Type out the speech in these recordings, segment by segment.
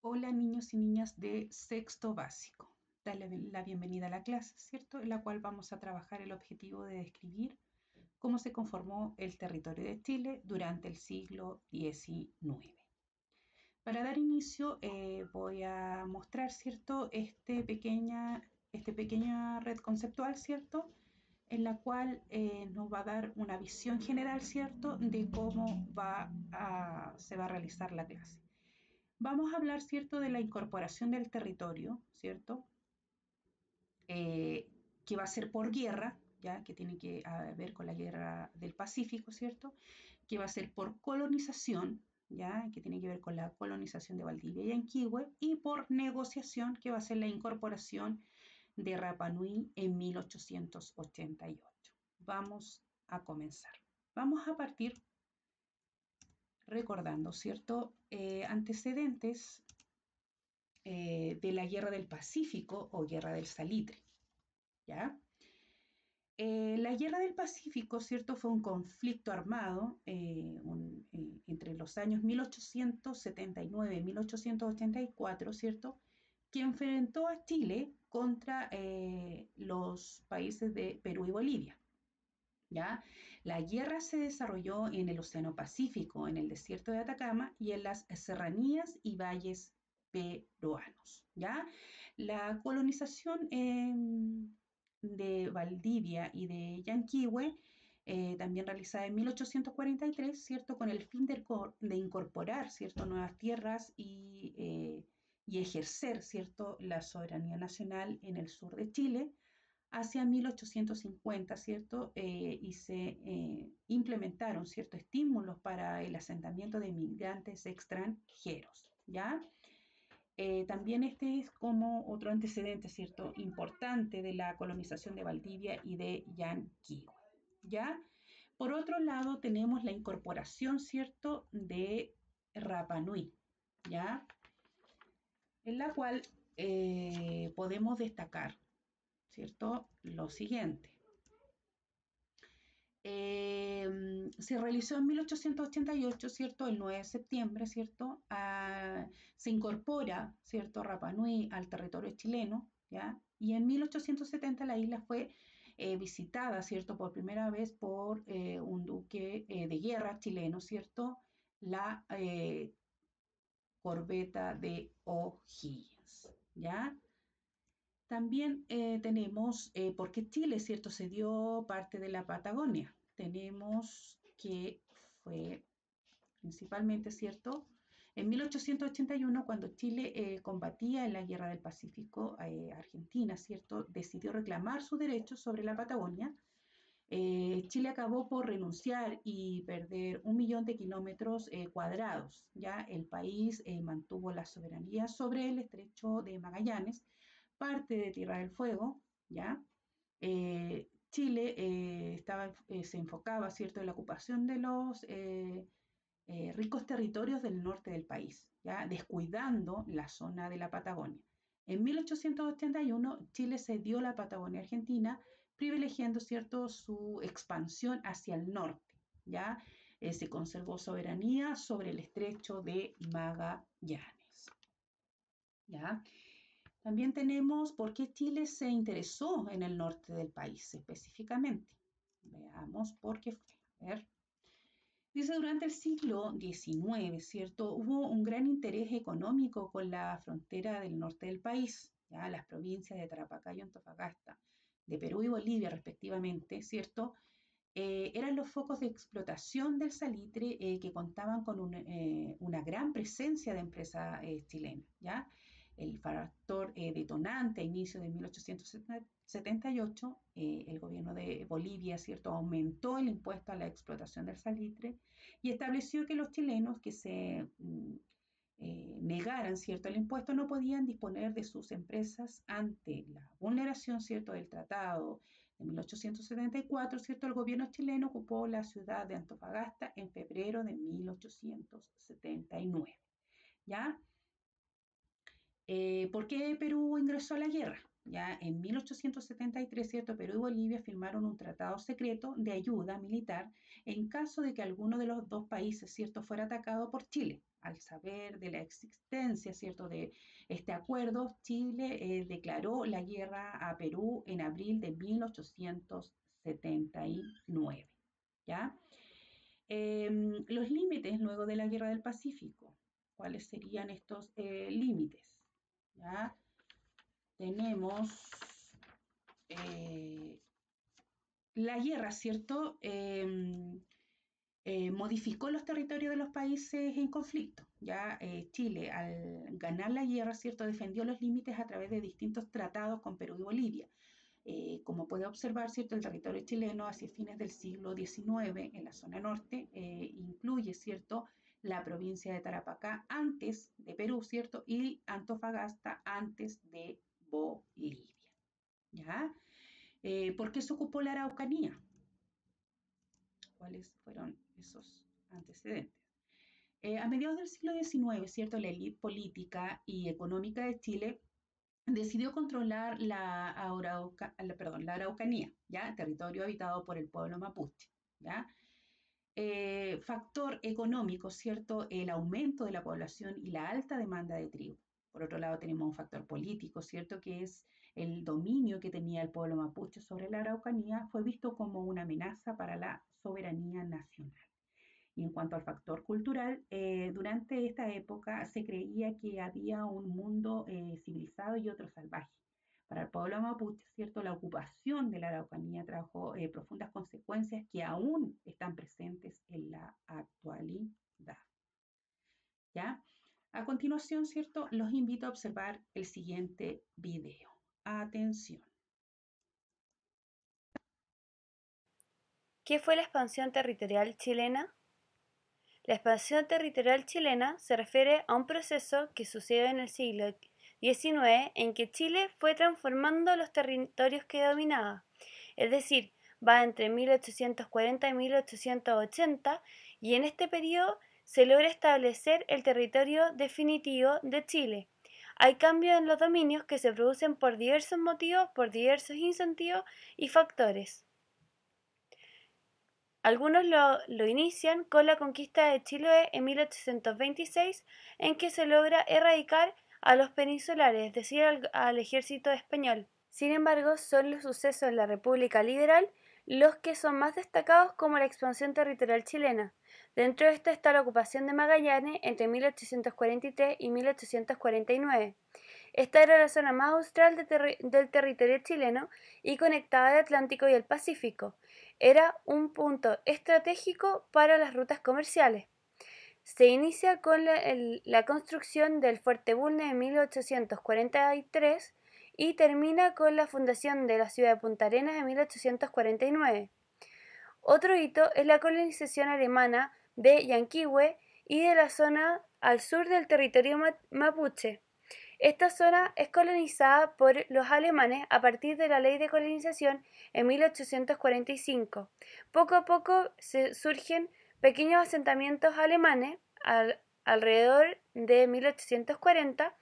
Hola niños y niñas de sexto básico. Dale la bienvenida a la clase, ¿cierto? En la cual vamos a trabajar el objetivo de describir cómo se conformó el territorio de Chile durante el siglo XIX. Para dar inicio voy a mostrar, ¿cierto? Pequeña red conceptual, ¿cierto? En la cual nos va a dar una visión general, ¿cierto? De cómo se va a realizar la clase. Vamos a hablar, ¿cierto?, de la incorporación del territorio, ¿cierto? Eh, que va a ser por guerra, ¿ya? Que tiene que ver con la guerra del Pacífico, ¿cierto? Que va a ser por colonización, ¿ya? Que tiene que ver con la colonización de Valdivia y Yanquihue, y por negociación, que va a ser la incorporación de Rapa Nui en 1888. Vamos a comenzar. Vamos a partir recordando, ¿cierto? Antecedentes de la Guerra del Pacífico o Guerra del Salitre. ¿Ya? La Guerra del Pacífico, ¿cierto? Fue un conflicto armado entre los años 1879 y 1884, ¿cierto? Que enfrentó a Chile contra los países de Perú y Bolivia. ¿Ya? La guerra se desarrolló en el Océano Pacífico, en el desierto de Atacama y en las serranías y valles peruanos. ¿Ya? La colonización de Valdivia y de Yanquihue, también realizada en 1843, ¿cierto? Con el fin de incorporar, ¿cierto? Nuevas tierras y ejercer, ¿cierto? La soberanía nacional en el sur de Chile hacia 1850, ¿cierto? Y se implementaron ciertos estímulos para el asentamiento de inmigrantes extranjeros, ¿ya? También este es como otro antecedente, ¿cierto? Importante de la colonización de Valdivia y de Yanquihue, ¿ya? Por otro lado, tenemos la incorporación, ¿cierto?, de Rapa Nui, ¿ya? En la cual podemos destacar, ¿cierto?, lo siguiente. Se realizó en 1888, ¿cierto? El 9 de septiembre, ¿cierto? Se incorpora, ¿cierto? Rapa Nui al territorio chileno, ¿ya? Y en 1870 la isla fue visitada, ¿cierto? Por primera vez por un duque de guerra chileno, ¿cierto? La corbeta de O'Higgins, ¿ya? También tenemos, porque Chile, ¿cierto?, se dio parte de la Patagonia. Tenemos que fue principalmente, ¿cierto?, en 1881, cuando Chile combatía en la Guerra del Pacífico, Argentina, ¿cierto?, decidió reclamar sus derechos sobre la Patagonia. Chile acabó por renunciar y perder 1 millón de kilómetros cuadrados. ¿Ya? El país mantuvo la soberanía sobre el estrecho de Magallanes, parte de Tierra del Fuego, ¿ya? Chile se enfocaba, ¿cierto?, en la ocupación de los ricos territorios del norte del país, ¿ya? Descuidando la zona de la Patagonia. En 1881, Chile cedió la Patagonia Argentina, privilegiando, ¿cierto?, su expansión hacia el norte, ¿ya? Se conservó soberanía sobre el estrecho de Magallanes, ¿ya? También tenemos por qué Chile se interesó en el norte del país específicamente. Veamos por qué fue. A ver. Dice, durante el siglo XIX, ¿cierto? Hubo un gran interés económico con la frontera del norte del país, ¿ya? Las provincias de Tarapacá y Antofagasta, de Perú y Bolivia respectivamente, ¿cierto? Eran los focos de explotación del salitre que contaban con una gran presencia de empresas chilenas, ¿ya? El factor detonante a inicios de 1878, el gobierno de Bolivia, ¿cierto?, aumentó el impuesto a la explotación del salitre y estableció que los chilenos que se negaran, ¿cierto?, el impuesto no podían disponer de sus empresas ante la vulneración, ¿cierto?, del tratado de 1874, ¿cierto? El gobierno chileno ocupó la ciudad de Antofagasta en febrero de 1879, ¿ya? ¿Por qué Perú ingresó a la guerra? Ya en 1873, ¿cierto? Perú y Bolivia firmaron un tratado secreto de ayuda militar en caso de que alguno de los dos países, ¿cierto?, fuera atacado por Chile. al saber de la existencia, ¿cierto?, de este acuerdo, Chile declaró la guerra a Perú en abril de 1879, ¿ya? Los límites luego de la Guerra del Pacífico. ¿Cuáles serían estos límites? ¿Ya? Tenemos la guerra, ¿cierto? Modificó los territorios de los países en conflicto. Ya Chile, al ganar la guerra, ¿cierto?, defendió los límites a través de distintos tratados con Perú y Bolivia. Como puede observar, ¿cierto?, el territorio chileno hacia fines del siglo XIX en la zona norte incluye, ¿cierto?, la provincia de Tarapacá antes de Perú, ¿cierto?, y Antofagasta antes de Bolivia. ¿Ya? ¿Por qué se ocupó la Araucanía? ¿Cuáles fueron esos antecedentes? A mediados del siglo XIX, ¿cierto?, la élite política y económica de Chile decidió controlar la Araucanía, ¿ya? Territorio habitado por el pueblo mapuche, ¿ya? Factor económico, ¿cierto? El aumento de la población y la alta demanda de trigo. Por otro lado, tenemos un factor político, ¿cierto?, que es el dominio que tenía el pueblo mapuche sobre la Araucanía, fue visto como una amenaza para la soberanía nacional. Y en cuanto al factor cultural, durante esta época se creía que había un mundo civilizado y otro salvaje. Para el pueblo mapuche, ¿cierto?, la ocupación de la Araucanía trajo profundas consecuencias que aún están presentes en la actualidad. ¿Ya? A continuación, ¿cierto?, los invito a observar el siguiente video. Atención. ¿Qué fue la expansión territorial chilena? La expansión territorial chilena se refiere a un proceso que sucedió en el siglo XIX en que Chile fue transformando los territorios que dominaba, es decir, va entre 1840 y 1880, y en este periodo se logra establecer el territorio definitivo de Chile. Hay cambios en los dominios que se producen por diversos motivos, por diversos incentivos y factores. Algunos lo inician con la conquista de Chiloé en 1826, en que se logra erradicar a los peninsulares, es decir, al ejército español. Sin embargo, son los sucesos en la República Liberal los que son más destacados como la expansión territorial chilena. Dentro de esto está la ocupación de Magallanes entre 1843 y 1849. Esta era la zona más austral del territorio chileno y conectaba el Atlántico y el Pacífico. Era un punto estratégico para las rutas comerciales. Se inicia con la construcción del Fuerte Bulnes en 1843 y termina con la fundación de la ciudad de Punta Arenas en 1849. Otro hito es la colonización alemana de Yanquihue y de la zona al sur del territorio mapuche. Esta zona es colonizada por los alemanes a partir de la Ley de Colonización en 1845. Poco a poco surgen pequeños asentamientos alemanes alrededor de 1840,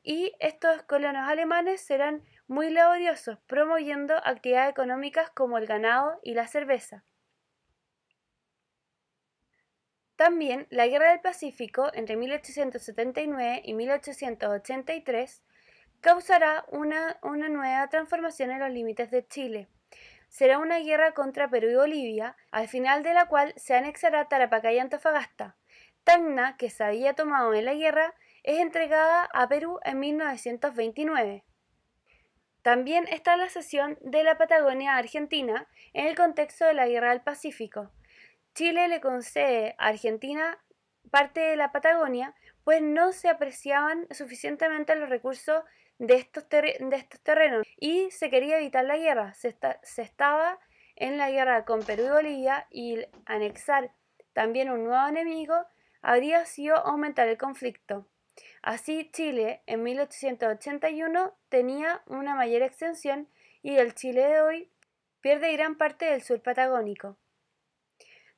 y estos colonos alemanes serán muy laboriosos, promoviendo actividades económicas como el ganado y la cerveza. También la Guerra del Pacífico entre 1879 y 1883 causará una nueva transformación en los límites de Chile. Será una guerra contra Perú y Bolivia, al final de la cual se anexará Tarapacá y Antofagasta. Tacna, que se había tomado en la guerra, es entregada a Perú en 1929. También está la cesión de la Patagonia a Argentina en el contexto de la Guerra del Pacífico. Chile le concede a Argentina parte de la Patagonia, pues no se apreciaban suficientemente los recursos de estos terrenos y se quería evitar la guerra. Se estaba en la guerra con Perú y Bolivia, y anexar también un nuevo enemigo habría sido aumentar el conflicto. Así, Chile en 1881 tenía una mayor extensión y el Chile de hoy pierde gran parte del sur patagónico.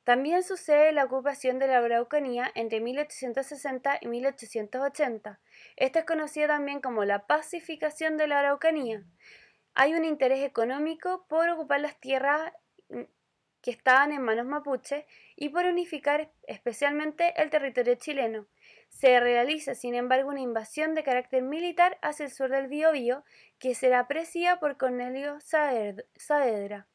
También sucede la ocupación de la Araucanía entre 1860 y 1880. Esta es conocida también como la pacificación de la Araucanía. Hay un interés económico por ocupar las tierras que estaban en manos mapuches y por unificar especialmente el territorio chileno. Se realiza, sin embargo, una invasión de carácter militar hacia el sur del Biobío, que será presidida por Cornelio Saavedra.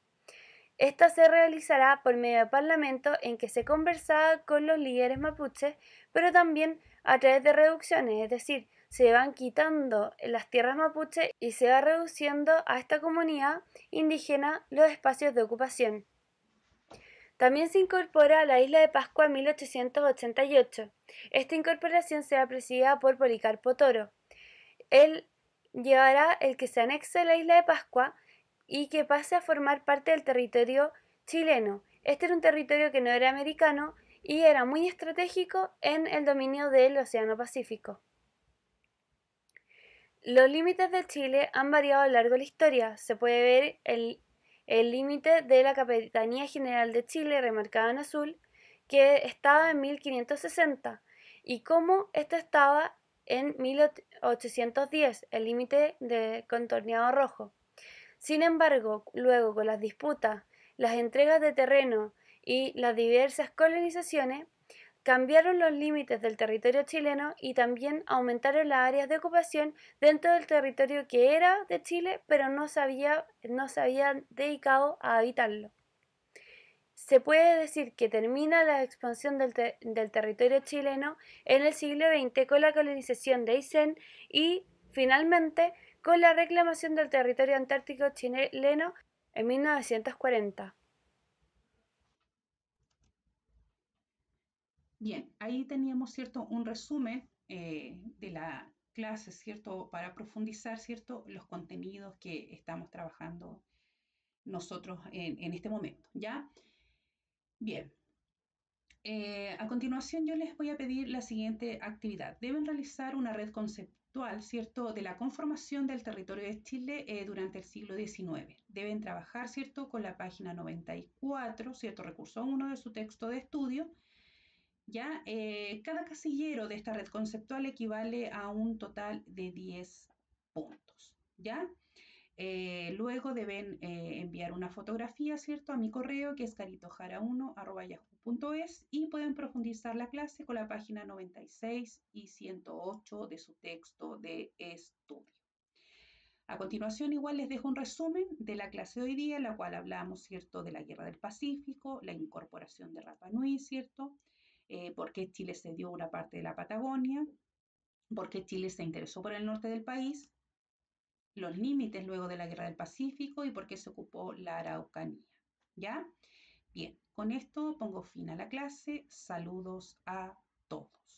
Esta se realizará por medio de parlamento en que se conversaba con los líderes mapuches, pero también a través de reducciones, es decir, se van quitando las tierras mapuches y se va reduciendo a esta comunidad indígena los espacios de ocupación. También se incorpora a la isla de Pascua en 1888. Esta incorporación será presidida por Policarpo Toro. Él llevará el que se anexe a la isla de Pascua y que pase a formar parte del territorio chileno. Este era un territorio que no era americano y era muy estratégico en el dominio del Océano Pacífico. Los límites de Chile han variado a lo largo de la historia. Se puede ver el límite de la Capitanía General de Chile, remarcado en azul, que estaba en 1560, y cómo esto estaba en 1810, el límite de contorneado rojo. Sin embargo, luego con las disputas, las entregas de terreno y las diversas colonizaciones, cambiaron los límites del territorio chileno y también aumentaron las áreas de ocupación dentro del territorio que era de Chile, pero no se había dedicado a habitarlo. Se puede decir que termina la expansión del territorio chileno en el siglo XX con la colonización de Aysén y, finalmente, con la reclamación del territorio antártico chileno en 1940. Bien, ahí teníamos, ¿cierto?, un resumen de la clase, ¿cierto?, para profundizar, ¿cierto?, los contenidos que estamos trabajando nosotros en este momento, ¿ya? Bien, a continuación yo les voy a pedir la siguiente actividad. Deben realizar una red conceptual, ¿cierto?, de la conformación del territorio de Chile durante el siglo XIX. Deben trabajar, ¿cierto?, con la página 94, ¿cierto?, recurso 1 de su texto de estudio. ¿Ya? Cada casillero de esta red conceptual equivale a un total de 10 puntos. ¿Ya? Luego deben enviar una fotografía, ¿cierto?, a mi correo, que es caritojara1@yahoo.es, y pueden profundizar la clase con la página 96 y 108 de su texto de estudio. A continuación, igual les dejo un resumen de la clase de hoy día, en la cual hablamos, ¿cierto?, de la Guerra del Pacífico, la incorporación de Rapa Nui, ¿cierto?, por qué Chile cedió una parte de la Patagonia, por qué Chile se interesó por el norte del país, los límites luego de la Guerra del Pacífico y por qué se ocupó la Araucanía. ¿Ya? Bien, con esto pongo fin a la clase. Saludos a todos.